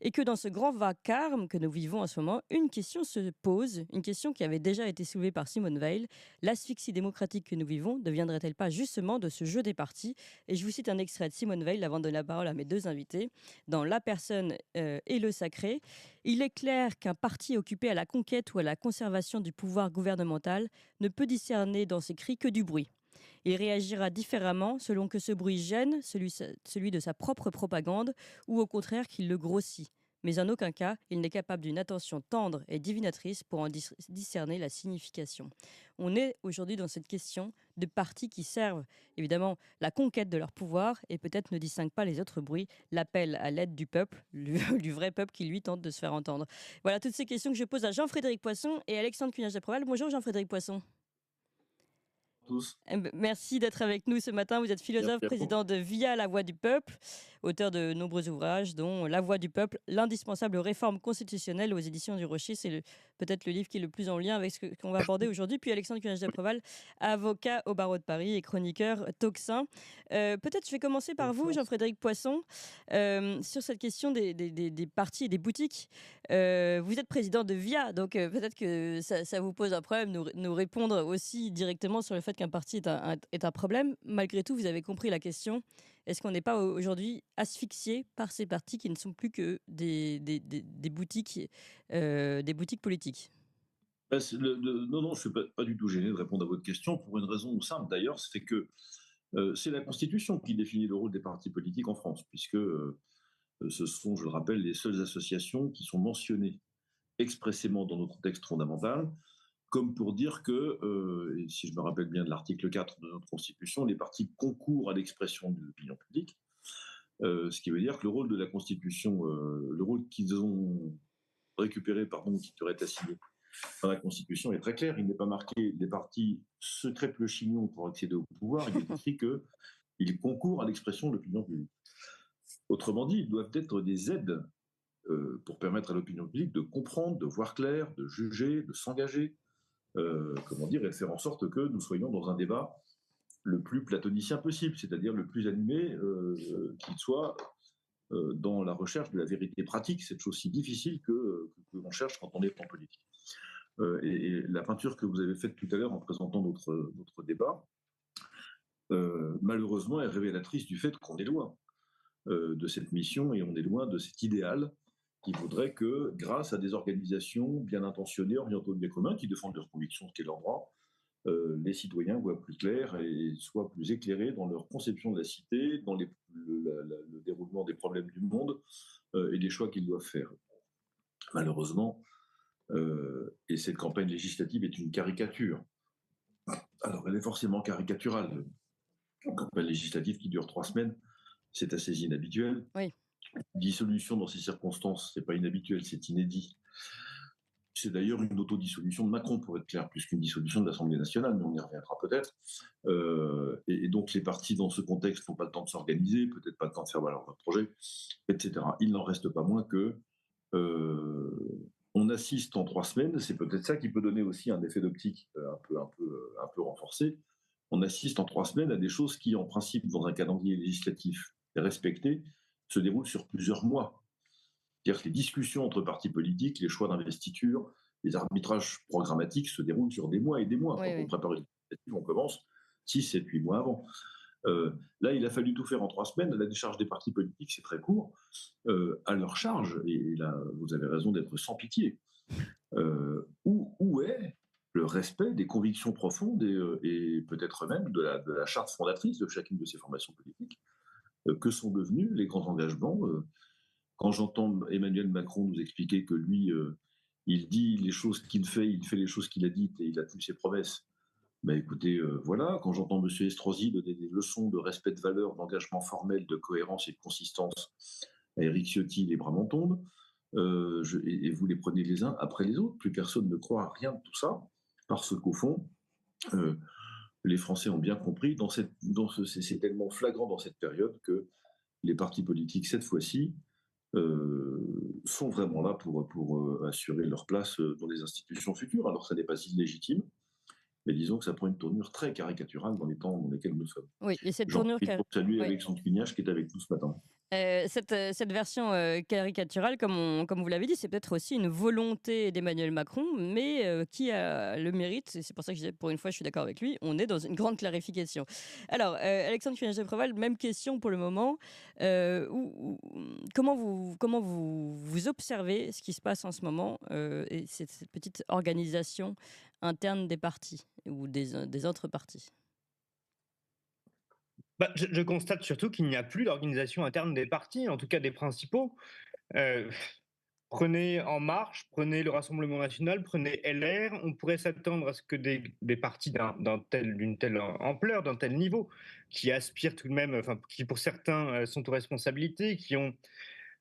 Et que dans ce grand vacarme que nous vivons en ce moment, une question se pose, une question qui avait déjà été soulevée par Simone Veil. L'asphyxie démocratique que nous vivons ne viendrait-elle pas justement de ce jeu des partis? Et je vous cite un extrait de Simone Veil avant de donner la parole à mes deux invités. Dans La personne et le sacré, il est clair qu'un parti occupé à la conquête ou à la conservation du pouvoir gouvernemental ne peut discerner dans ses cris que du bruit. Il réagira différemment selon que ce bruit gêne celui de sa propre propagande ou au contraire qu'il le grossit. Mais en aucun cas, il n'est capable d'une attention tendre et divinatrice pour en discerner la signification. On est aujourd'hui dans cette question de partis qui servent évidemment la conquête de leur pouvoir et peut-être ne distinguent pas les autres bruits, l'appel à l'aide du peuple, du vrai peuple qui lui tente de se faire entendre. Voilà toutes ces questions que je pose à Jean-Frédéric Poisson et Alexandre Cunage-Desproval. Bonjour Jean-Frédéric Poisson. Tous. Merci d'être avec nous ce matin. Vous êtes philosophe, Merci à vous. président de VIA La Voix du Peuple, auteur de nombreux ouvrages, dont La Voix du Peuple, l'indispensable réforme constitutionnelle aux éditions du Rocher. C'est peut-être le livre qui est le plus en lien avec ce qu'on va aborder aujourd'hui. Puis Alexandre Cunage-Desproval, avocat au barreau de Paris et chroniqueur Tocsin. Peut-être je vais commencer par vous, Bonjour. Jean-Frédéric Poisson, sur cette question des partis et des boutiques. Vous êtes président de VIA, donc peut-être que ça vous pose un problème, nous répondre aussi directement sur le fait qu'un parti est un problème. Malgré tout, vous avez compris la question. Est-ce qu'on n'est pas aujourd'hui asphyxié par ces partis qui ne sont plus que des boutiques politiques? Non, non, je ne suis pas du tout gêné de répondre à votre question pour une raison simple d'ailleurs, c'est que c'est la Constitution qui définit le rôle des partis politiques en France, puisque ce sont, je le rappelle, les seules associations qui sont mentionnées expressément dans notre texte fondamental, comme pour dire que, et si je me rappelle bien de l'article 4 de notre Constitution, les partis concourent à l'expression de l'opinion publique, ce qui veut dire que le rôle de la Constitution, le rôle qu'ils ont récupéré, pardon, qui leur est assigné dans la Constitution est très clair. Il n'est pas marqué les partis se crêpent le chignon pour accéder au pouvoir. Il est écrit qu'ils concourent à l'expression de l'opinion publique. Autrement dit, ils doivent être des aides pour permettre à l'opinion publique de comprendre, de voir clair, de juger, de s'engager, comment dire, et de faire en sorte que nous soyons dans un débat le plus platonicien possible, c'est-à-dire le plus animé qu'il soit dans la recherche de la vérité pratique, cette chose si difficile que l'on cherche quand on est en politique. Et la peinture que vous avez faite tout à l'heure en présentant notre débat, malheureusement, est révélatrice du fait qu'on est loin de cette mission et on est loin de cet idéal qui voudrait que, grâce à des organisations bien intentionnées, orientées au bien commun, qui défendent leurs convictions, ce qui est leur droit, les citoyens voient plus clair et soient plus éclairés dans leur conception de la cité, dans le déroulement des problèmes du monde et des choix qu'ils doivent faire. Malheureusement, et cette campagne législative est une caricature. Alors, elle est forcément caricaturale. Une campagne législative qui dure 3 semaines, c'est assez inhabituel. Oui. Dissolution dans ces circonstances, c'est pas inhabituel, c'est inédit. C'est d'ailleurs une autodissolution de Macron, pour être clair, plus qu'une dissolution de l'Assemblée nationale, mais on y reviendra peut-être. Et donc les partis dans ce contexte n'ont pas le temps de s'organiser, peut-être pas le temps de faire valoir leur projet, etc. Il n'en reste pas moins que on assiste en 3 semaines, c'est peut-être ça qui peut donner aussi un effet d'optique un peu renforcé. On assiste en 3 semaines à des choses qui, en principe, dans un calendrier législatif respecté, se déroulent sur plusieurs mois. C'est-à-dire que les discussions entre partis politiques, les choix d'investiture, les arbitrages programmatiques se déroulent sur des mois et des mois. Oui, Quand on oui. prépare une législative, on commence 6, 7, 8 mois avant. Là, il a fallu tout faire en 3 semaines. La décharge des partis politiques, c'est très court. À leur charge, et là, vous avez raison d'être sans pitié, où est le respect des convictions profondes et peut-être même de la charte fondatrice de chacune de ces formations politiques? Que sont devenus les grands engagements? Quand j'entends Emmanuel Macron nous expliquer que lui, il dit les choses qu'il fait, il fait les choses qu'il a dites et il a tenu ses promesses, ben écoutez, voilà. Quand j'entends M. Estrosi donner des leçons de respect de valeur, d'engagement formel, de cohérence et de consistance à Éric Ciotti, les bras m'en tombent, et vous les prenez les uns après les autres. Plus personne ne croit à rien de tout ça, parce qu'au fond, euh, les Français ont bien compris, c'est tellement flagrant dans cette période que les partis politiques, cette fois-ci, sont vraiment là pour assurer leur place dans les institutions futures. Alors ça n'est pas illégitime, mais disons que ça prend une tournure très caricaturale dans les temps dans lesquels nous sommes. Oui, et cette J'en tournure profite pour saluer oui. Alexandre Cugnache qui est avec nous ce matin. Cette version, caricaturale, comme vous l'avez dit, c'est peut-être aussi une volonté d'Emmanuel Macron, mais qui a le mérite, et c'est pour ça que je disais, pour une fois, je suis d'accord avec lui, on est dans une grande clarification. Alors, Alexandre Funès-Préval, même question pour le moment. Comment vous observez ce qui se passe en ce moment, et cette petite organisation interne des partis ou des autres partis? Bah, je constate surtout qu'il n'y a plus d'organisation interne des partis, en tout cas des principaux. Heu, Prenez En Marche, prenez le Rassemblement national, prenez LR, on pourrait s'attendre à ce que des partis d'une telle ampleur, d'un tel niveau, qui aspirent tout de même, enfin, qui pour certains, sont aux responsabilités, qui ont,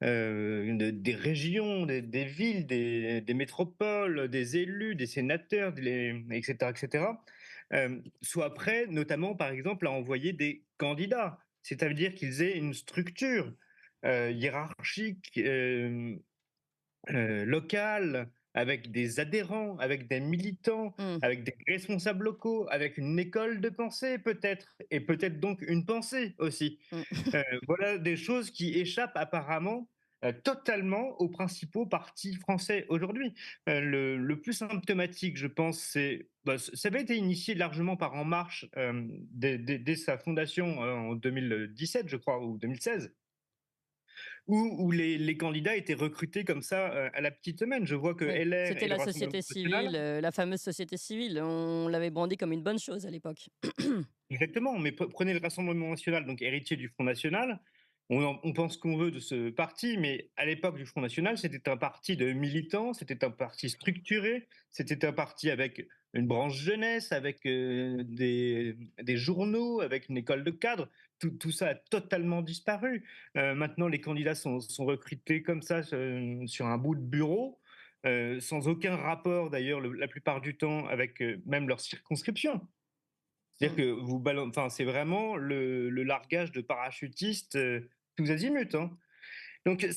des régions, des villes, des métropoles, des élus, des sénateurs, et cetera, et cetera, soient prêts, notamment, par exemple, à envoyer des candidats. C'est-à-dire qu'ils aient une structure, hiérarchique, locale, avec des adhérents, avec des militants, Mmh. avec des responsables locaux, avec une école de pensée peut-être, et peut-être donc une pensée aussi. Mmh. Voilà des choses qui échappent apparemment, totalement aux principaux partis français aujourd'hui. Le plus symptomatique, je pense, ça avait été initié largement par En Marche, dès sa fondation, en 2017, je crois, ou 2016, où les candidats étaient recrutés comme ça, à la petite semaine. Je vois que Oui, LR c'était et le la Rassemblement société national. civile, la fameuse société civile. On l'avait brandie comme une bonne chose à l'époque. Exactement, mais prenez le Rassemblement national, donc héritier du Front national. On pense ce qu'on veut de ce parti, mais à l'époque du Front national, c'était un parti de militants, c'était un parti structuré, c'était un parti avec une branche jeunesse, avec des journaux, avec une école de cadre. Tout ça a totalement disparu. Maintenant, les candidats sont recrutés comme ça, sur un bout de bureau, sans aucun rapport d'ailleurs, la plupart du temps, avec même leur circonscription. C'est-à-dire Mmh. que enfin, c'est vraiment le largage de parachutistes, tous azimuts, hein. Donc Bah,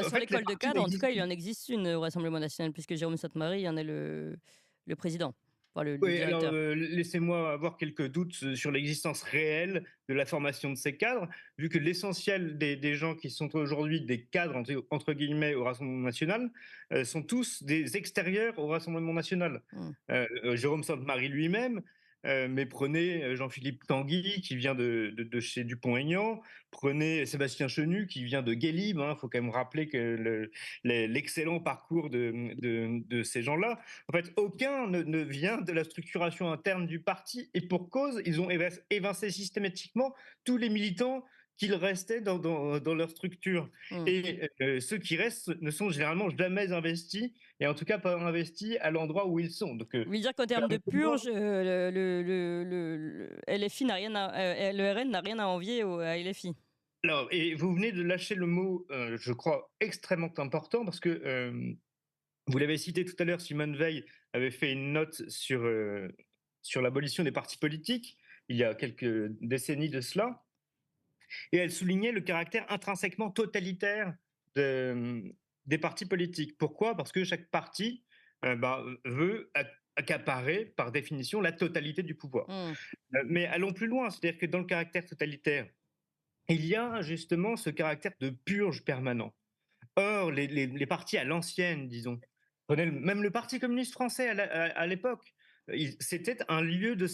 en sur fait, les l'école de partis cadre, en tout n'existent cas, il plus. en existe une au Rassemblement national, puisque Jérôme Sainte-Marie en est le président, enfin le Oui, alors, directeur. laissez-moi avoir quelques doutes, sur l'existence réelle de la formation de ces cadres, vu que l'essentiel des gens qui sont aujourd'hui des «cadres» entre guillemets au Rassemblement national, sont tous des extérieurs au Rassemblement national. Mmh. Jérôme Sainte-Marie lui-même, mais prenez, Jean-Philippe Tanguy qui vient de chez Dupont-Aignan, prenez Sébastien Chenu qui vient de Guélib, hein. Faut quand même rappeler que l'excellent parcours de ces gens-là. En fait, aucun ne vient de la structuration interne du parti, et pour cause, ils ont évincé systématiquement tous les militants qu'ils restaient dans leur structure. Mmh. Et ceux qui restent ne sont généralement jamais investis, et en tout cas pas investis à l'endroit où ils sont. Donc, Vous voulez dire qu'en termes de purge, permettez-moi. le LFI n'a rien à le RN n'a rien à envier à LFI? Alors, et vous venez de lâcher le mot, je crois, extrêmement important, parce que vous l'avez cité tout à l'heure, Simone Veil avait fait une note sur l'abolition des partis politiques il y a quelques décennies de cela. Et elle soulignait le caractère intrinsèquement totalitaire de, des partis politiques. Pourquoi? Parce que chaque parti, veut accaparer, par définition, la totalité du pouvoir. Mmh. Mais allons plus loin, c'est-à-dire que dans le caractère totalitaire, il y a justement ce caractère de purge permanent. Or, les partis à l'ancienne, disons, prenez même le Parti communiste français à l'époque, c'était un lieu de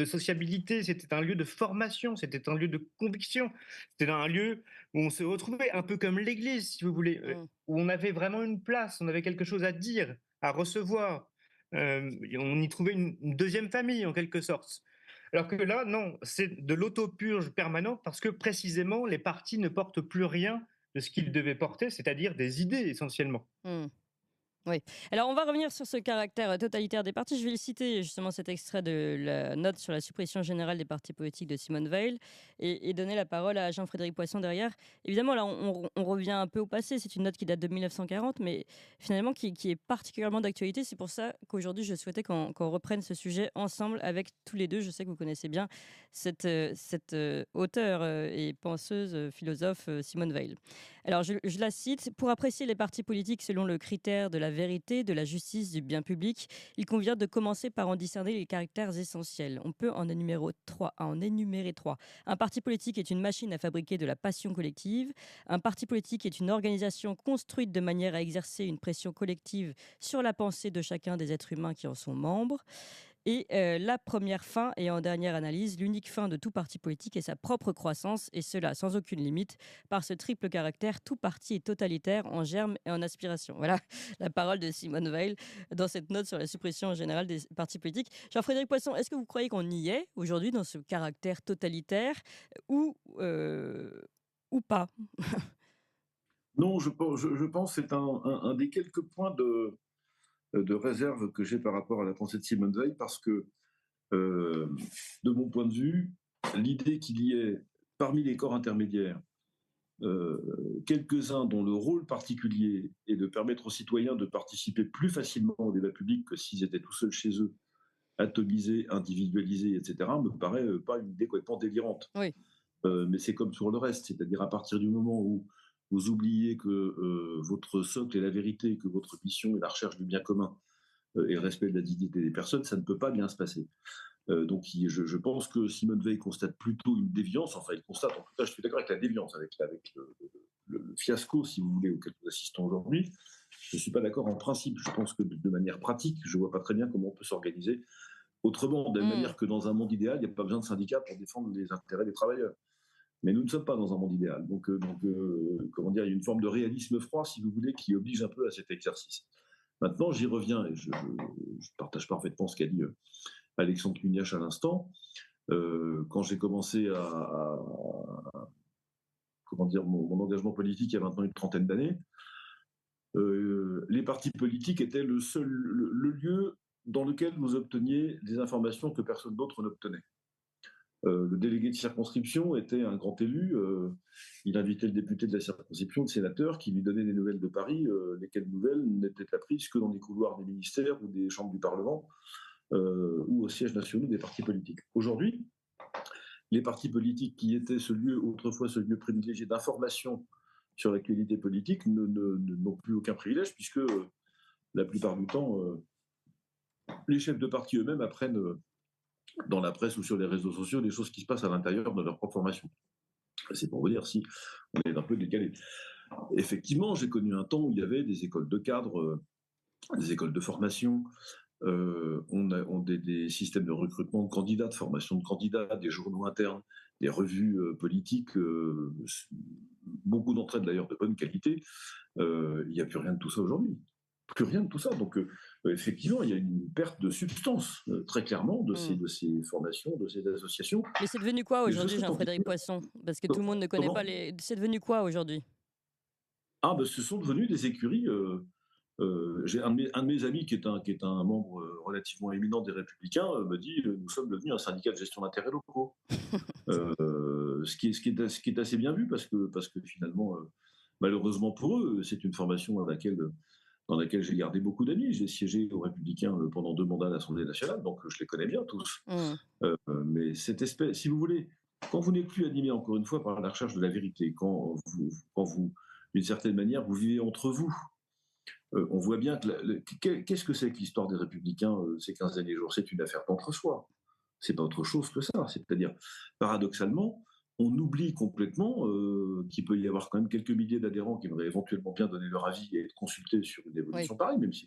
sociabilité, c'était un lieu de formation, c'était un lieu de conviction, c'était un lieu où on se retrouvait un peu comme l'église, si vous voulez, Mmh. où on avait vraiment une place, on avait quelque chose à dire, à recevoir. On y trouvait une deuxième famille, en quelque sorte. Alors que là, non, c'est de l'autopurge permanente, parce que précisément, les partis ne portent plus rien de ce qu'ils devaient porter, c'est-à-dire des idées essentiellement. Mmh. Oui. Alors, on va revenir sur ce caractère totalitaire des partis. Je vais le citer, justement, cet extrait de la note sur la suppression générale des partis politiques de Simone Veil, et donner la parole à Jean-Frédéric Poisson derrière. Évidemment, là, on revient un peu au passé. C'est une note qui date de 1940, mais finalement qui est particulièrement d'actualité. C'est pour ça qu'aujourd'hui, je souhaitais qu'on reprenne ce sujet ensemble avec tous les deux. Je sais que vous connaissez bien cette auteure et penseuse, philosophe, Simone Veil. Alors, je la cite. Pour apprécier les partis politiques selon le critère de la vérité, de la justice, du bien public, il convient de commencer par en discerner les caractères essentiels. On peut en énumérer trois. Un parti politique est une machine à fabriquer de la passion collective. Un parti politique est une organisation construite de manière à exercer une pression collective sur la pensée de chacun des êtres humains qui en sont membres. Et la première fin, et en dernière analyse, l'unique fin de tout parti politique est sa propre croissance, et cela sans aucune limite, par ce triple caractère, tout parti est totalitaire en germe et en aspiration. Voilà la parole de Simone Veil dans cette note sur la suppression générale des partis politiques. Jean-Frédéric Poisson, est-ce que vous croyez qu'on y est aujourd'hui dans ce caractère totalitaire ou pas? Non, je pense que c'est un des quelques points de réserve que j'ai par rapport à la pensée de Simone Veil, parce que, de mon point de vue, l'idée qu'il y ait parmi les corps intermédiaires quelques-uns dont le rôle particulier est de permettre aux citoyens de participer plus facilement au débat public que s'ils étaient tout seuls chez eux, atomisés, individualisés, etc., me paraît pas une idée complètement délirante. Oui. Mais c'est comme sur le reste, c'est-à-dire à partir du moment où vous oubliez que votre socle est la vérité, que votre mission est la recherche du bien commun et le respect de la dignité des personnes, ça ne peut pas bien se passer. Donc je pense que Simone Veil constate plutôt une déviance, enfin il constate, en tout cas je suis d'accord avec la déviance, avec le fiasco, si vous voulez, auquel nous assistons aujourd'hui. Je ne suis pas d'accord en principe, je pense que de manière pratique, je ne vois pas très bien comment on peut s'organiser autrement, de la même manière que dans un monde idéal, il n'y a pas besoin de syndicats pour défendre les intérêts des travailleurs. Mais nous ne sommes pas dans un monde idéal. Donc, comment dire, il y a une forme de réalisme froid, si vous voulez, qui oblige un peu à cet exercice. Maintenant, j'y reviens, et je partage parfaitement ce qu'a dit Alexandre Cugnache à l'instant. Quand j'ai commencé comment dire, mon engagement politique il y a maintenant une trentaine d'années, les partis politiques étaient le lieu dans lequel vous obteniez des informations que personne d'autre n'obtenait. Le délégué de circonscription était un grand élu. Il invitait le député de la circonscription, le sénateur, qui lui donnait des nouvelles de Paris, lesquelles nouvelles n'étaient apprises que dans les couloirs des ministères ou des chambres du Parlement ou aux sièges nationaux des partis politiques. Aujourd'hui, les partis politiques qui étaient autrefois ce lieu privilégié d'information sur l'actualité politique n'ont plus aucun privilège, puisque la plupart du temps, les chefs de parti eux-mêmes apprennent dans la presse ou sur les réseaux sociaux des choses qui se passent à l'intérieur de leur propre formation. C'est pour vous dire si on est un peu décalé. Effectivement, j'ai connu un temps où il y avait des écoles de cadres, des écoles de formation, on a des systèmes de recrutement de candidats, de formation de candidats, des journaux internes, des revues politiques, beaucoup d'entre elles d'ailleurs de bonne qualité. Il n'y a plus rien de tout ça aujourd'hui. Plus rien de tout ça. Donc, effectivement, il y a une perte de substance, très clairement, de ces formations, de ces associations. Mais c'est devenu quoi aujourd'hui, Jean-Frédéric Poisson? Parce que tout le monde ne connaît pas les... C'est devenu quoi aujourd'hui? Ce sont devenus des écuries. J'ai un de mes amis qui est un membre relativement éminent des Républicains me dit nous sommes devenus un syndicat de gestion d'intérêts locaux. Ce qui est assez bien vu parce que finalement, malheureusement pour eux, c'est une formation dans laquelle j'ai gardé beaucoup d'amis. J'ai siégé aux Républicains pendant 2 mandats à l'Assemblée nationale, donc je les connais bien tous. Mais cette espèce, si vous voulez, quand vous n'êtes plus animé, encore une fois, par la recherche de la vérité, quand vous d'une certaine manière, vous vivez entre vous, on voit bien que qu'est-ce que c'est que l'histoire des Républicains ces 15 derniers jours? C'est une affaire d'entre-soi. C'est pas autre chose que ça. C'est-à-dire, paradoxalement, on oublie complètement qu'il peut y avoir quand même quelques milliers d'adhérents qui voudraient éventuellement bien donner leur avis et être consultés sur une évolution pareille, même si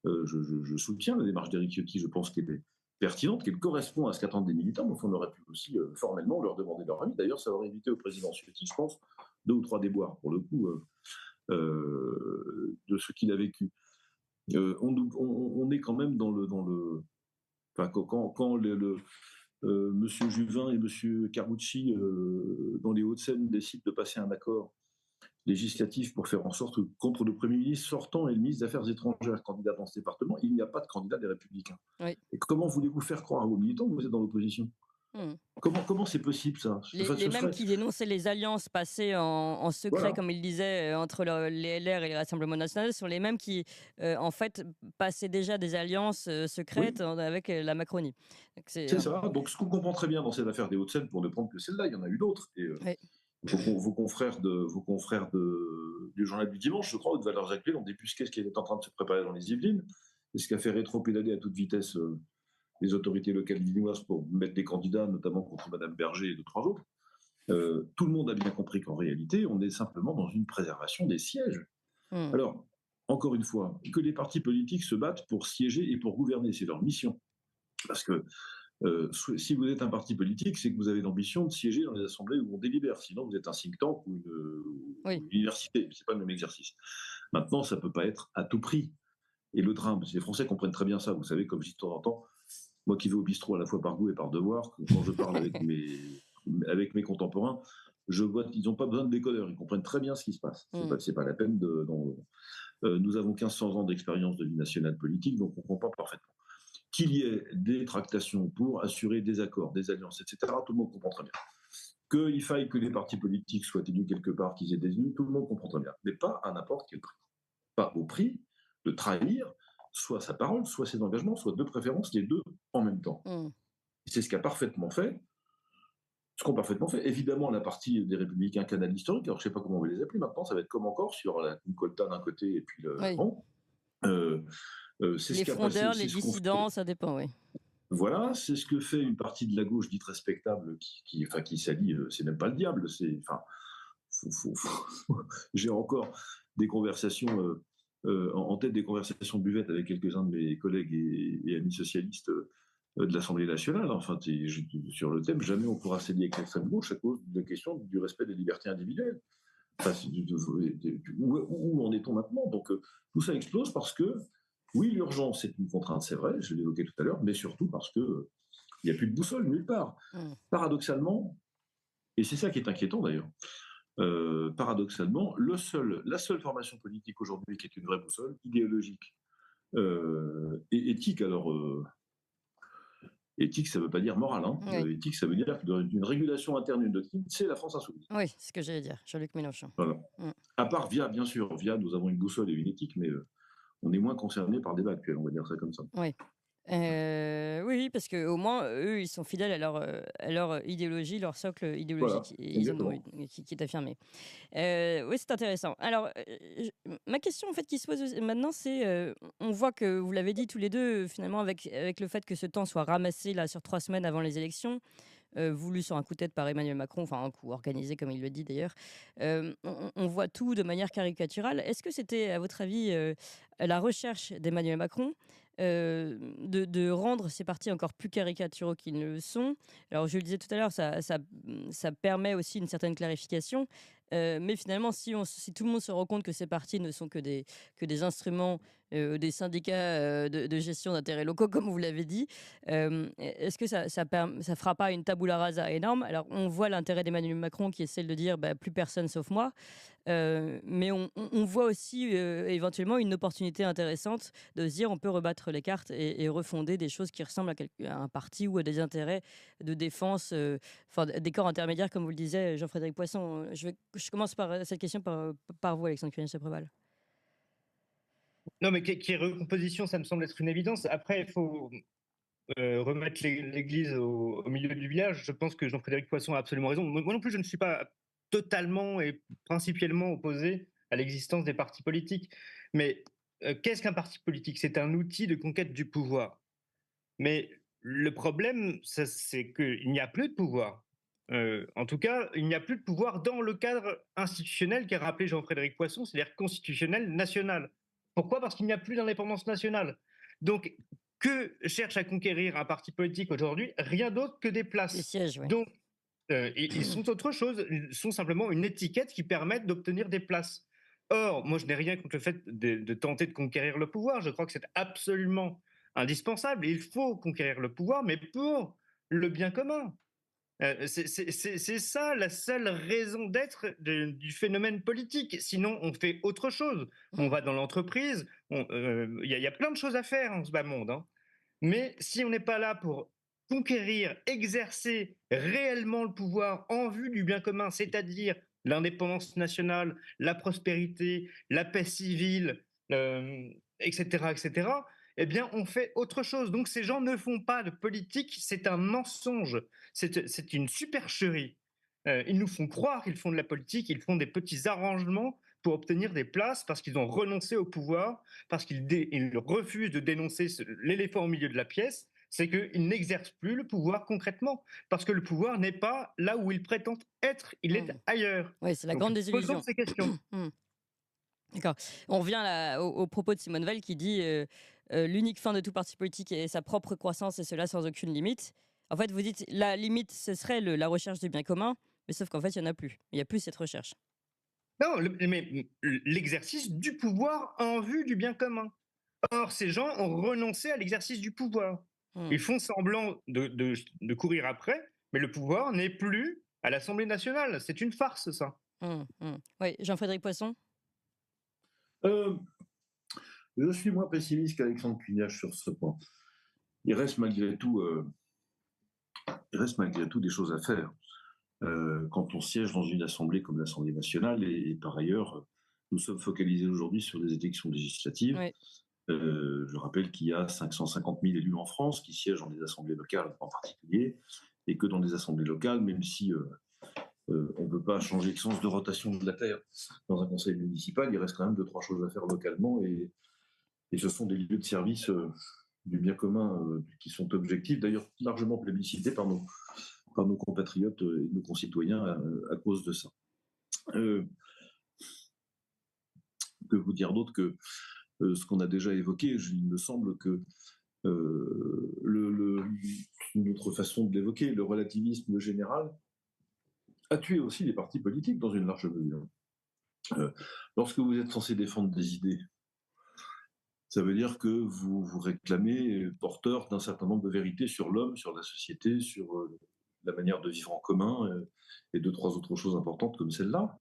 je soutiens la démarche d'Éric Ciotti, je pense qu'elle est pertinente, qu'elle correspond à ce qu'attendent les militants, mais on aurait pu aussi formellement leur demander leur avis. D'ailleurs, ça aurait évité au président Ciotti, je pense, 2 ou 3 déboires, pour le coup, de ce qu'il a vécu. On est quand même dans le enfin, quand Monsieur Juvin et Monsieur Carlucci, dans les Hauts-de-Seine, décident de passer un accord législatif pour faire en sorte que, contre le Premier ministre sortant et le ministre des Affaires étrangères candidat dans ce département, il n'y a pas de candidat des Républicains. Oui. Et comment voulez-vous faire croire à vos militants que vous êtes dans l'opposition? Comment c'est possible, ça? Les mêmes qui dénonçaient les alliances passées en secret, comme il disait, entre les LR et le Rassemblement national, sont les mêmes qui, en fait, passaient déjà des alliances secrètes avec la Macronie. C'est ça. Donc, ce qu'on comprend très bien dans cette affaire des Hauts-de-Seine, pour ne prendre que celle-là, il y en a eu d'autres. Et du journal du dimanche, je crois, ou de Valeurs Actuelles, ont débusqué ce qui était en train de se préparer dans les Yvelines, et ce qui a fait rétropédaler à toute vitesse les autorités locales yvelinoises pour mettre des candidats, notamment contre Madame Berger et deux, trois autres. Tout le monde a bien compris qu'en réalité, on est simplement dans une préservation des sièges. Mmh. Alors, encore une fois, que les partis politiques se battent pour siéger et pour gouverner, c'est leur mission. Parce que si vous êtes un parti politique, c'est que vous avez l'ambition de siéger dans les assemblées où on délibère. Sinon, vous êtes un think tank ou Oui. une université. C'est pas le même exercice. Maintenant, ça peut pas être à tout prix. Et le drame, les Français comprennent très bien ça. Vous savez, comme je dis de temps en temps, moi qui vais au bistrot à la fois par goût et par devoir, quand je parle avec mes contemporains, je vois qu'ils n'ont pas besoin de décodeurs. Ils comprennent très bien ce qui se passe. C'est pas la peine de. Nous avons 1500 ans d'expérience de vie nationale politique, donc on comprend parfaitement. Qu'il y ait des tractations pour assurer des accords, des alliances, etc., tout le monde comprend très bien. Qu'il faille que les partis politiques soient élus quelque part, qu'ils aient des élus, tout le monde comprend très bien. Mais pas à n'importe quel prix. Pas au prix de trahir soit sa parole, soit ses engagements, soit de préférence les deux en même temps. C'est ce qu'ont parfaitement fait. Évidemment, la partie des Républicains canal historiques, alors je ne sais pas comment on va les appeler maintenant, ça va être comme encore sur la Colta d'un côté et puis le. Oui. Bon. C'est les ce frondeurs, les dissidents, ça dépend, oui. Voilà, c'est ce que fait une partie de la gauche dite respectable qui s'allie, c'est même pas le diable, j'ai encore des conversations en tête, des conversations buvettes avec quelques-uns de mes collègues et amis socialistes de l'Assemblée nationale. Enfin, sur le thème, jamais on pourra s'allier avec l'extrême gauche à cause de la question du respect des libertés individuelles. Enfin, où en est-on maintenant? Donc, tout ça explose parce que, oui, l'urgence, c'est une contrainte, c'est vrai, je l'évoquais tout à l'heure, mais surtout parce qu'il n'y a plus de boussole nulle part. Paradoxalement, et c'est ça qui est inquiétant d'ailleurs, paradoxalement, la seule formation politique aujourd'hui qui est une vraie boussole, idéologique et éthique, alors éthique, ça ne veut pas dire morale, hein. Oui. Éthique, ça veut dire d'une régulation interne, une doctrine, c'est la France insoumise. Oui, c'est ce que j'allais dire, Jean-Luc Mélenchon. Voilà. À part VIA, bien sûr, VIA, nous avons une boussole et une éthique, mais on est moins concerné par le débat actuel, on va dire ça comme ça. Oui. Oui, parce qu'au moins, eux, ils sont fidèles à leur idéologie, leur socle idéologique, voilà, qui est affirmé. Oui, c'est intéressant. Alors, ma question en fait qui se pose maintenant, c'est, on voit que vous l'avez dit tous les deux, finalement, avec le fait que ce temps soit ramassé là sur 3 semaines avant les élections, voulu sur un coup de tête par Emmanuel Macron, enfin un coup organisé comme il le dit d'ailleurs, on voit tout de manière caricaturale. Est-ce que c'était, à votre avis, la recherche d'Emmanuel Macron de rendre ces partis encore plus caricaturaux qu'ils ne le sont? Alors, je le disais tout à l'heure, ça permet aussi une certaine clarification. Mais finalement, si tout le monde se rend compte que ces partis ne sont que des instruments des syndicats de gestion d'intérêts locaux, comme vous l'avez dit, est-ce que ça fera pas une tabula rasa énorme? Alors, on voit l'intérêt d'Emmanuel Macron qui est celle de dire bah, plus personne sauf moi. Mais on voit aussi éventuellement une opportunité intéressante de se dire on peut rebattre les cartes et refonder des choses qui ressemblent à un parti ou à des intérêts de défense, des corps intermédiaires, comme vous le disiez, Jean-Frédéric Poisson. Je commence par cette question par vous, Alexandre Cunès-Préval. Non, mais qui est recomposition, ça me semble être une évidence. Après, il faut remettre l'église au milieu du village. Je pense que Jean-Frédéric Poisson a absolument raison. Moi non plus, je ne suis pas totalement et principalement opposé à l'existence des partis politiques. Mais qu'est-ce qu'un parti politique? C'est un outil de conquête du pouvoir. Mais le problème, c'est qu'il n'y a plus de pouvoir. En tout cas, il n'y a plus de pouvoir dans le cadre institutionnel qu'a rappelé Jean-Frédéric Poisson, c'est-à-dire constitutionnel national. Pourquoi? Parce qu'il n'y a plus d'indépendance nationale. Donc, que cherche à conquérir un parti politique aujourd'hui? Rien d'autre que des places. Des sièges, oui. Donc, ils sont autre chose. Ils sont simplement une étiquette qui permet d'obtenir des places. Or, moi, je n'ai rien contre le fait de tenter de conquérir le pouvoir. Je crois que c'est absolument indispensable. Il faut conquérir le pouvoir, mais pour le bien commun. C'est ça la seule raison d'être du phénomène politique. Sinon, on fait autre chose. On va dans l'entreprise. Il y a plein de choses à faire en ce bas monde. Hein. Mais si on n'est pas là pour conquérir, exercer réellement le pouvoir en vue du bien commun, c'est-à-dire l'indépendance nationale, la prospérité, la paix civile, etc., etc., eh bien, on fait autre chose. Donc, ces gens ne font pas de politique, c'est un mensonge, c'est une supercherie. Ils nous font croire qu'ils font de la politique, ils font des petits arrangements pour obtenir des places parce qu'ils ont renoncé au pouvoir, parce qu'ils refusent de dénoncer l'éléphant au milieu de la pièce, c'est qu'ils n'exercent plus le pouvoir concrètement, parce que le pouvoir n'est pas là où ils prétendent être, il est ailleurs. Oui, c'est la Donc, grande posons désillusion. ces questions. D'accord. On revient là, au propos de Simone Veil qui dit l'unique fin de tout parti politique est sa propre croissance et cela sans aucune limite. En fait, vous dites la limite, ce serait la recherche du bien commun, mais sauf qu'en fait, il n'y en a plus. Il n'y a plus cette recherche. Non, mais l'exercice du pouvoir en vue du bien commun. Or, ces gens ont renoncé à l'exercice du pouvoir. Ils font semblant de courir après, mais le pouvoir n'est plus à l'Assemblée nationale. C'est une farce, ça. Oui, Jean-Frédéric Poisson. Je suis moins pessimiste qu'Alexandre Cugnage sur ce point. Il reste malgré tout des choses à faire. Quand on siège dans une assemblée comme l'Assemblée nationale, et par ailleurs, nous sommes focalisés aujourd'hui sur des élections législatives. Oui. Je rappelle qu'il y a 550 000 élus en France qui siègent dans des assemblées locales en particulier, et que dans des assemblées locales, même si on ne peut pas changer le sens de rotation de la Terre dans un conseil municipal, il reste quand même 2-3 choses à faire localement, et ce sont des lieux de service du bien commun qui sont objectifs, d'ailleurs largement plébiscités par nos compatriotes et nos concitoyens à cause de ça. Que vous dire d'autre que ce qu'on a déjà évoqué? Il me semble que une autre façon de l'évoquer, le relativisme général, a tué aussi les partis politiques dans une large mesure. Lorsque vous êtes censé défendre des idées, ça veut dire que vous vous réclamez porteur d'un certain nombre de vérités sur l'homme, sur la société, sur la manière de vivre en commun, et 2-3 autres choses importantes comme celle-là,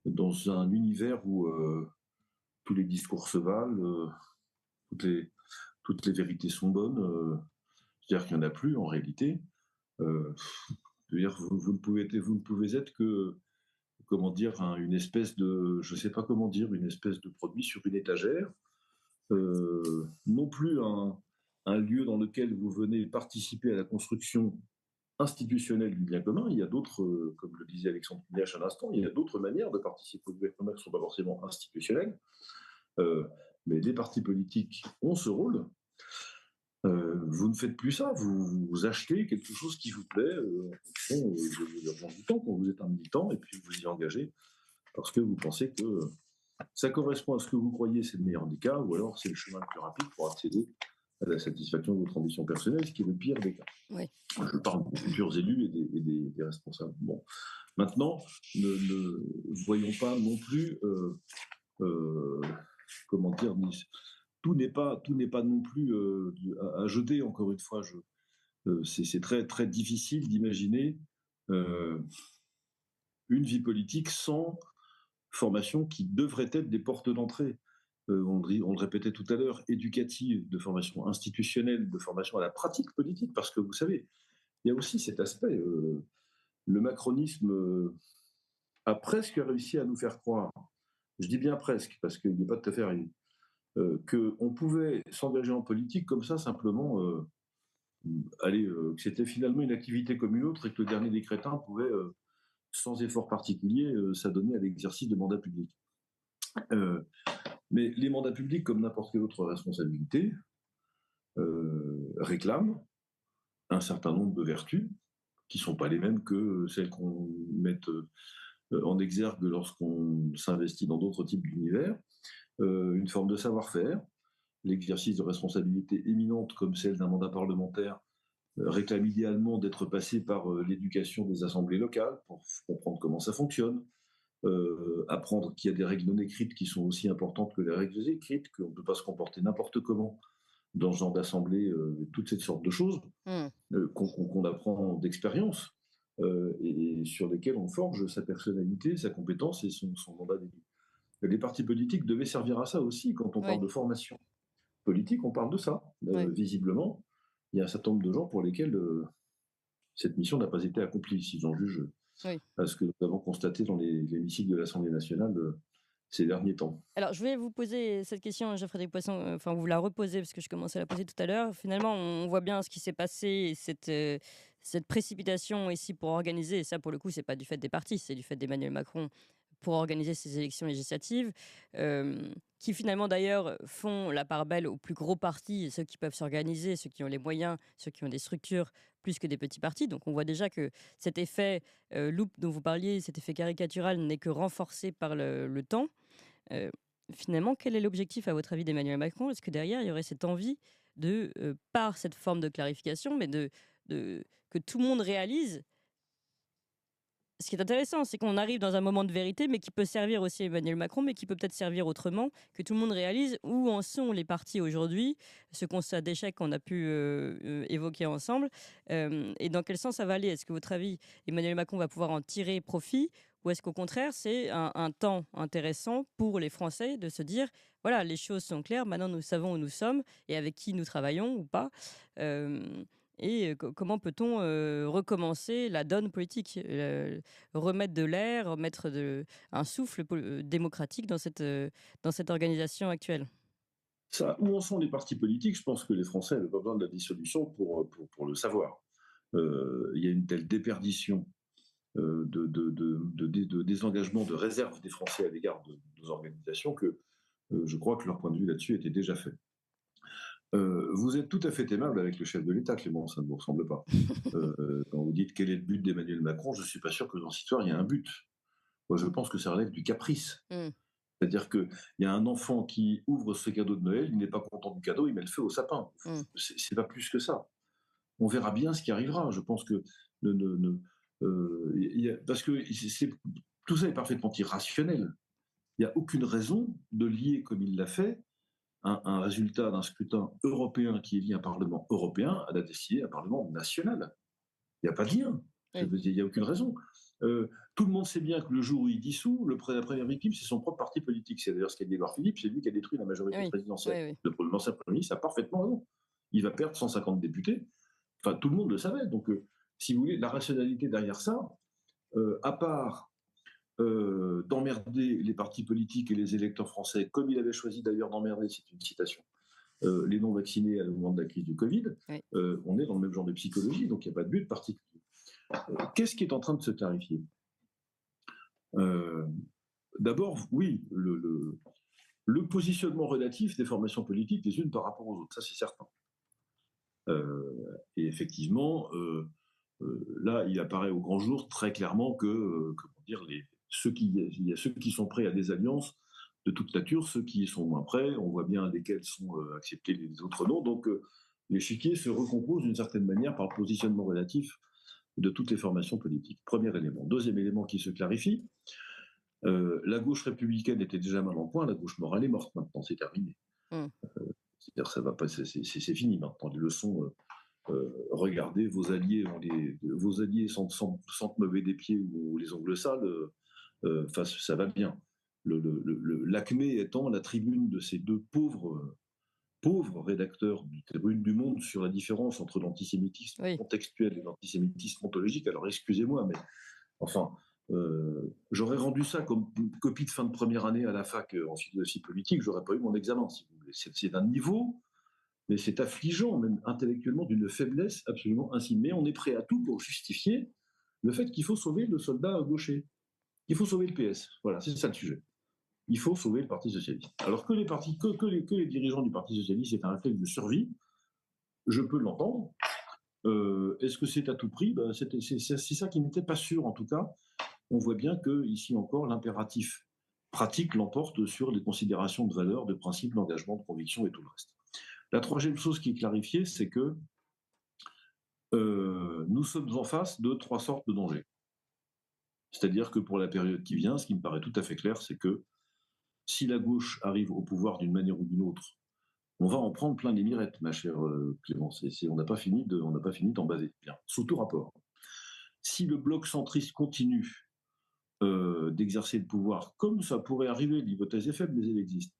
dans un univers où tous les discours se valent, toutes les vérités sont bonnes, c'est-à-dire qu'il n'y en a plus en réalité. C'est-à-dire vous ne pouvez être que, comment dire, une espèce de, je ne sais pas comment dire, une espèce de produit sur une étagère, non plus un lieu dans lequel vous venez participer à la construction institutionnelle du bien commun. Il y a d'autres, comme le disait Alexandre Cugnach à l'instant, il y a d'autres manières de participer au bien commun qui ne sont pas forcément institutionnelles. Mais les partis politiques ont ce rôle. Vous ne faites plus ça, vous achetez quelque chose qui vous plaît en fonction de votre militant, quand vous êtes un militant, et puis vous y engagez parce que vous pensez que ça correspond à ce que vous croyez, c'est le meilleur des cas, ou alors c'est le chemin le plus rapide pour accéder à la satisfaction de votre ambition personnelle, ce qui est le pire des cas. Oui. Je parle des futurs élus et des responsables. Bon. Maintenant, ne voyons pas non plus, comment dire, tout n'est pas non plus à jeter, encore une fois. C'est très, très difficile d'imaginer une vie politique sans formation qui devrait être des portes d'entrée. On le répétait tout à l'heure, éducative, de formation institutionnelle, de formation à la pratique politique, parce que vous savez, il y a aussi cet aspect. Le macronisme a presque réussi à nous faire croire, je dis bien presque, parce qu'il n'est pas tout à fait arrivé, qu'on pouvait s'engager en politique comme ça, simplement, que c'était finalement une activité comme une autre, et que le dernier des crétins pouvait, sans effort particulier, s'adonner à l'exercice de mandats publics. Mais les mandats publics, comme n'importe quelle autre responsabilité, réclament un certain nombre de vertus qui ne sont pas les mêmes que celles qu'on met en exergue lorsqu'on s'investit dans d'autres types d'univers. Une forme de savoir-faire, l'exercice de responsabilités éminentes comme celle d'un mandat parlementaire réclame idéalement d'être passé par l'éducation des assemblées locales pour comprendre comment ça fonctionne, apprendre qu'il y a des règles non écrites qui sont aussi importantes que les règles écrites, qu'on ne peut pas se comporter n'importe comment dans ce genre d'assemblée, toutes ces sortes de choses qu'on apprend d'expérience et sur lesquelles on forge sa personnalité, sa compétence et son mandat d'élu. Les partis politiques devaient servir à ça aussi. Quand on parle de formation politique, on parle de ça. Visiblement, il y a un certain nombre de gens pour lesquels cette mission n'a pas été accomplie, si j'en juge à ce que nous avons constaté dans l'hémicycle de l'Assemblée nationale ces derniers temps. Alors, je vais vous poser cette question, Jean-Frédéric Poisson, enfin vous la reposez parce que je commençais à la poser tout à l'heure. Finalement, on voit bien ce qui s'est passé, cette précipitation ici pour organiser, et ça pour le coup, c'est pas du fait des partis, c'est du fait d'Emmanuel Macron pour organiser ces élections législatives, qui finalement d'ailleurs font la part belle aux plus gros partis, ceux qui peuvent s'organiser, ceux qui ont les moyens, ceux qui ont des structures, plus que des petits partis. Donc on voit déjà que cet effet loupe dont vous parliez, cet effet caricatural n'est que renforcé par le temps. Euh, Finalement, quel est l'objectif, à votre avis, d'Emmanuel Macron? Est-ce que derrière, il y aurait cette envie de, par cette forme de clarification, mais que tout le monde réalise. Ce qui est intéressant, c'est qu'on arrive dans un moment de vérité, mais qui peut servir aussi Emmanuel Macron, mais qui peut peut-être servir autrement, que tout le monde réalise où en sont les partis aujourd'hui, ce constat d'échec qu'on a pu évoquer ensemble, et dans quel sens ça va aller. Est-ce que, votre avis, Emmanuel Macron va pouvoir en tirer profit, ou est-ce qu'au contraire, c'est un temps intéressant pour les Français de se dire, voilà, les choses sont claires, maintenant nous savons où nous sommes et avec qui nous travaillons ou pas. Et comment peut-on recommencer la donne politique, remettre de l'air, remettre un souffle démocratique dans cette organisation actuelle? Ça, où en sont les partis politiques? Je pense que les Français n'avaient pas besoin de la dissolution pour le savoir. Il y a une telle déperdition de désengagement, de réserve des Français à l'égard de nos organisations que je crois que leur point de vue là-dessus était déjà fait. Vous êtes tout à fait aimable avec le chef de l'État, Clément, ça ne vous ressemble pas. Quand vous dites quel est le but d'Emmanuel Macron, je ne suis pas sûr que dans cette histoire, il y a un but. Moi, je pense que ça relève du caprice. Mm. C'est-à-dire qu'il y a un enfant qui ouvre ce cadeau de Noël, il n'est pas content du cadeau, il met le feu au sapin. Mm. C'est pas plus que ça. On verra bien ce qui arrivera. Je pense que parce que tout ça est parfaitement irrationnel. Il n'y a aucune raison de lier, comme il l'a fait, un résultat d'un scrutin européen qui élit un Parlement européen à la décider un Parlement national. Il n'y a pas de lien. Oui. Il n'y a aucune raison. Tout le monde sait bien que le jour où il dissout, la première victime, c'est son propre parti politique. C'est d'ailleurs ce qu'a dit Édouard Philippe, c'est lui qui a détruit la majorité Oui. présidentielle. Oui. L'ancien Premier ministre a parfaitement raison. Il va perdre 150 députés. Enfin, tout le monde le savait. Donc, si vous voulez, la rationalité derrière ça, à part d'emmerder les partis politiques et les électeurs français, comme il avait choisi d'ailleurs d'emmerder, c'est une citation, les non-vaccinés au moment de la crise du Covid, Oui. on est dans le même genre de psychologie, donc il n'y a pas de but particulier. Qu'est-ce qui est en train de se clarifier? D'abord, oui, le positionnement relatif des formations politiques les unes par rapport aux autres, ça c'est certain. Et effectivement, là, il apparaît au grand jour très clairement que, comment dire, il y a ceux qui sont prêts à des alliances de toute nature, ceux qui sont moins prêts, on voit bien lesquels sont acceptés, les autres non. Donc, l'échiquier se recompose d'une certaine manière par le positionnement relatif de toutes les formations politiques. Premier élément. Deuxième élément qui se clarifie, la gauche républicaine était déjà mal en point, la gauche morale est morte maintenant, c'est terminé. C'est-à-dire ça va pas, c'est fini maintenant. Les leçons, regardez, vos alliés sentent mauvais des pieds ou les ongles sales, ça va bien. L'acmé étant la tribune de ces deux pauvres rédacteurs du Tribune du Monde sur la différence entre l'antisémitisme contextuel et l'antisémitisme ontologique. Alors excusez-moi, mais enfin, j'aurais rendu ça comme une copie de fin de première année à la fac en philosophie politique, j'aurais pas eu mon examen, si vous voulez. C'est d'un niveau, mais c'est affligeant, même intellectuellement, d'une faiblesse absolument insigne. Mais on est prêt à tout pour justifier le fait qu'il faut sauver le soldat gaucher, qu'il faut sauver le PS. Voilà, c'est ça le sujet. Il faut sauver le Parti socialiste. Alors que les dirigeants du Parti socialiste, c'est un réflexe de survie, je peux l'entendre. Est-ce que c'est à tout prix? C'est ça qui n'était pas sûr, en tout cas. On voit bien que ici encore, l'impératif pratique l'emporte sur les considérations de valeur, de principe, d'engagement, de conviction et tout le reste. La troisième chose qui est clarifiée, c'est que nous sommes en face de trois sortes de dangers. C'est-à-dire que pour la période qui vient, ce qui me paraît tout à fait clair, c'est que si la gauche arrive au pouvoir d'une manière ou d'une autre, on va en prendre plein les mirettes, ma chère Clémence. On n'a pas fini d'en baser. Bien, sous tout rapport. Si le bloc centriste continue d'exercer le pouvoir, comme ça pourrait arriver, l'hypothèse est faible, mais elle existe,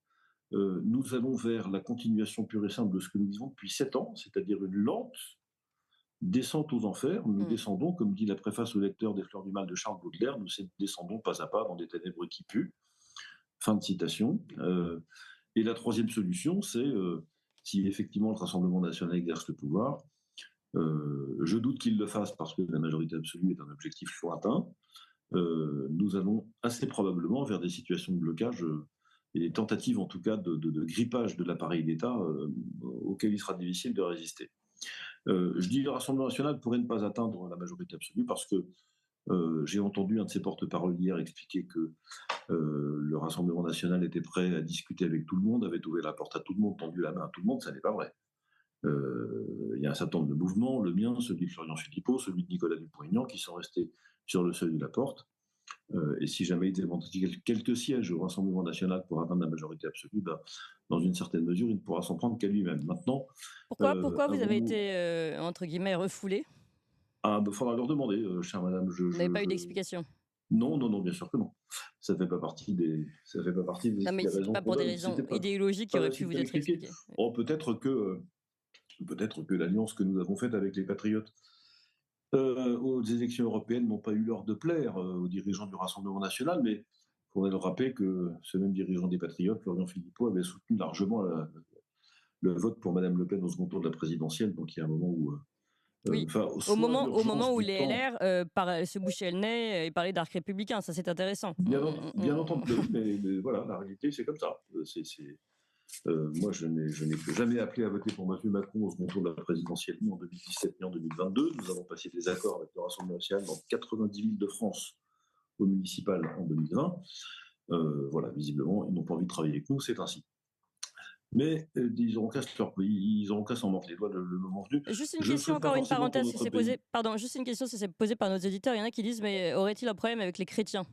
nous allons vers la continuation pure et simple de ce que nous vivons depuis 7 ans, c'est-à-dire une lente descente aux enfers. Nous descendons, comme dit la préface au lecteur des Fleurs du Mal de Charles Baudelaire, nous descendons pas à pas dans des ténèbres qui puent. Fin de citation. Et la troisième solution, c'est si effectivement le Rassemblement national exerce le pouvoir, Je doute qu'ils le fassent parce que la majorité absolue est un objectif lointain. Nous allons assez probablement vers des situations de blocage et des tentatives en tout cas de grippage de l'appareil d'État auquel il sera difficile de résister. Je dis le Rassemblement national pourrait ne pas atteindre la majorité absolue parce que j'ai entendu un de ses porte-parole hier expliquer que le Rassemblement national était prêt à discuter avec tout le monde, avait ouvert la porte à tout le monde, tendu la main à tout le monde, ça n'est pas vrai. Il y a un certain nombre de mouvements, le mien, celui de Florian Philippot, celui de Nicolas Dupont-Aignan, qui sont restés sur le seuil de la porte. Et si jamais il était quelques sièges au Rassemblement national pour atteindre la majorité absolue, ben, dans une certaine mesure, il ne pourra s'en prendre qu'à lui-même. Maintenant, Pourquoi vous avez avons-nous... été, entre guillemets, refoulé? Ah, il faudra leur demander, chère madame. Vous n'avez pas eu d'explication? Non, non, non, bien sûr que non. Ça ne fait pas partie ça fait pas partie Non, mais des c'était raisons pas qu'on pour des donne. raisons C'était pas, idéologiques qui pas auraient pu facile vous de être l'expliquer. expliquées. Oh, peut-être que l'alliance que nous avons faite avec les Patriotes aux élections européennes n'ont pas eu l'heure de plaire aux dirigeants du Rassemblement national, mais il faudrait leur rappeler que ce même dirigeant des Patriotes, Florian Philippot, avait soutenu largement le vote pour Madame Le Pen au second tour de la présidentielle. Donc il y a un moment où, Oui, soit au moment l'urgence où du les temps, LR se bouchaient le nez et parlaient d'arc républicain, ça c'est intéressant. bien entendu, mais voilà, la réalité c'est comme ça. Moi, je n'ai jamais appelé à voter pour M. Macron au second tour de la présidentielle, ni en 2017 ni en 2022. Nous avons passé des accords avec le Rassemblement national dans 90 villes de France au municipal en 2020. Voilà, visiblement, ils n'ont pas envie de travailler avec nous, c'est ainsi. Mais ils auront qu'à s'en mordre les doigts le moment venu. Juste une Je ne le question, souhaite pas encore une forcément pour parenthèse, si notre c'est pays. posé, pardon, juste une question, si c'est posé par nos auditeurs, il y en a qui disent, mais aurait-il un problème avec les chrétiens?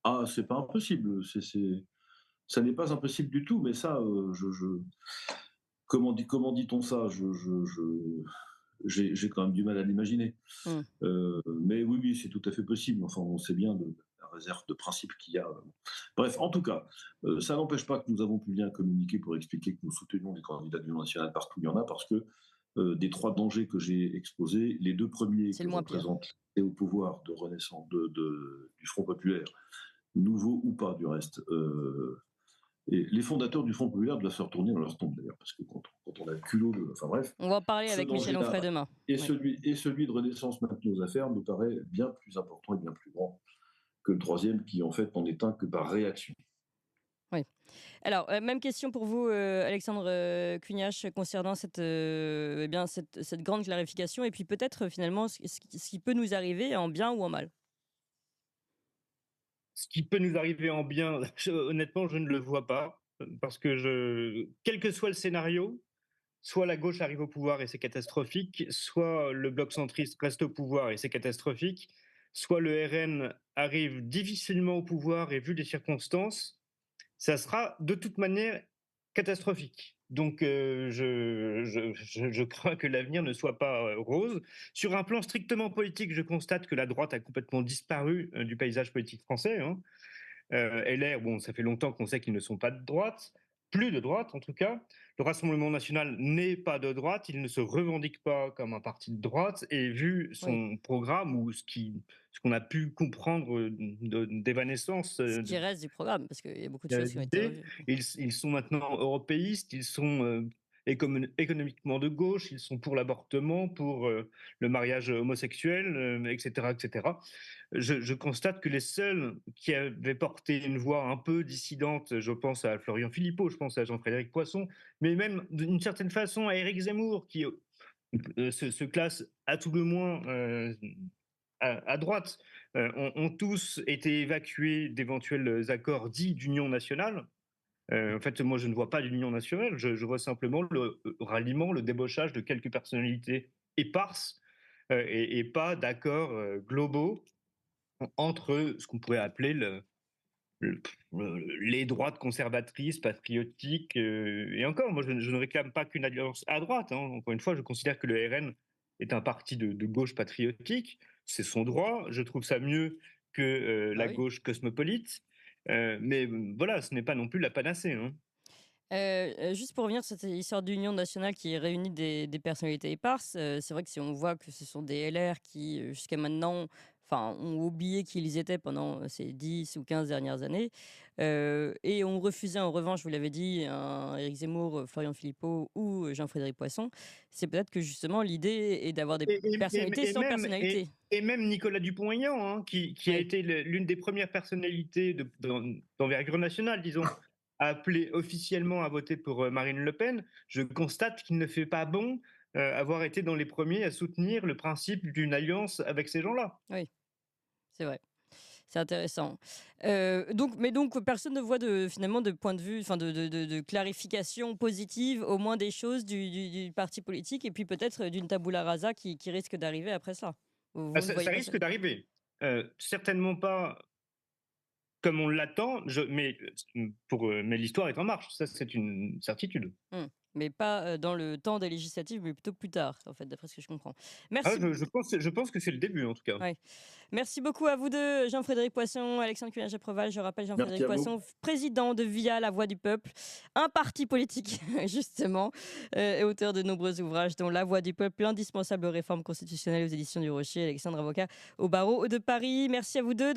Ah, c'est pas impossible. Ça n'est pas impossible du tout, mais ça, comment dit-on ça j'ai quand même du mal à l'imaginer. Hmm. Mais oui, oui, c'est tout à fait possible. Enfin, on sait bien de la réserve de principe qu'il y a. Bref, en tout cas, ça n'empêche pas que nous avons pu bien communiquer pour expliquer que nous soutenions les candidats de l'Union nationale partout où il y en a, parce que des trois dangers que j'ai exposés, les deux premiers C'est que le moins pire. représente et au pouvoir de renaissance du Front populaire, nouveau ou pas du reste, et les fondateurs du Front populaire doivent se retourner dans leur tombe d'ailleurs, parce que quand on a le culot de... Enfin bref, On va en parler ce avec Michel Onfray danger-là demain. et, Oui. celui de Renaissance maintenue aux affaires nous paraît bien plus important et bien plus grand que le troisième qui en fait n'en est un que par réaction. Oui. Alors, même question pour vous, Alexandre Cugnache, concernant cette grande clarification, et puis peut-être finalement ce qui peut nous arriver en bien ou en mal. Ce qui peut nous arriver en bien, honnêtement, je ne le vois pas, parce que quel que soit le scénario, soit la gauche arrive au pouvoir et c'est catastrophique, soit le bloc centriste reste au pouvoir et c'est catastrophique, soit le RN arrive difficilement au pouvoir et vu les circonstances, ça sera de toute manière catastrophique. Donc je crains que l'avenir ne soit pas rose. Sur un plan strictement politique, je constate que la droite a complètement disparu du paysage politique français, hein. LR, bon, ça fait longtemps qu'on sait qu'ils ne sont pas de droite, plus de droite en tout cas. Le Rassemblement national n'est pas de droite, il ne se revendique pas comme un parti de droite, et vu Oui. son programme ou ce qu'on a pu comprendre d'évanescence Ce qui reste du programme, parce qu'il y a beaucoup de choses qui ont été d'idées, revues. ils sont maintenant européistes, ils sont économiquement de gauche, ils sont pour l'avortement, pour le mariage homosexuel, etc., etc. Je constate que les seuls qui avaient porté une voix un peu dissidente, je pense à Florian Philippot, je pense à Jean-Frédéric Poisson, mais même d'une certaine façon à Éric Zemmour, qui se classe à tout le moins à droite, ont tous été évacués d'éventuels accords dits d'union nationale. En fait, moi, je ne vois pas d'union nationale, je vois simplement le ralliement, le débauchage de quelques personnalités éparses et pas d'accords globaux entre ce qu'on pourrait appeler les droites conservatrices, patriotiques, et encore, moi je ne réclame pas qu'une alliance à droite, hein. Encore une fois, je considère que le RN est un parti de gauche patriotique, c'est son droit, je trouve ça mieux que Bah la oui. gauche cosmopolite, mais voilà, ce n'est pas non plus la panacée, hein. Juste pour revenir sur cette histoire d'union nationale qui réunit des personnalités éparses, c'est vrai que si on voit que ce sont des LR qui, jusqu'à maintenant, ont oublié qui ils étaient pendant ces 10 ou 15 dernières années, et ont refusé en revanche, vous l'avez dit, Éric Zemmour, Florian Philippot ou Jean-Frédéric Poisson. C'est peut-être que justement l'idée est d'avoir des personnalités sans personnalité. Et même Nicolas Dupont-Aignan, hein, qui a été l'une des premières personnalités d'envergure nationale, disons, a appelé officiellement à voter pour Marine Le Pen. Je constate qu'il ne fait pas bon avoir été dans les premiers à soutenir le principe d'une alliance avec ces gens-là. Oui, c'est vrai. C'est intéressant. Donc, personne ne voit finalement de point de vue, de clarification positive, au moins des choses du parti politique, et puis peut-être d'une tabula rasa qui risque d'arriver après ça. Vous ne Ça voyez pas ça? risque d'arriver. Certainement pas comme on l'attend, mais l'histoire est en marche, ça c'est une certitude. Mais pas dans le temps des législatives, mais plutôt plus tard, en fait, d'après ce que je comprends. Ah, Merci. je pense que c'est le début en tout cas. Ouais. Merci beaucoup à vous deux, Jean-Frédéric Poisson, Alexandre Cuillage-Preval. Je rappelle Jean-Frédéric Merci à vous. Poisson, président de VIA, La Voix du Peuple, un parti politique, justement, et auteur de nombreux ouvrages, dont La Voix du Peuple, l'indispensable réforme constitutionnelle aux éditions du Rocher, Alexandre, avocat au barreau de Paris. Merci à vous deux.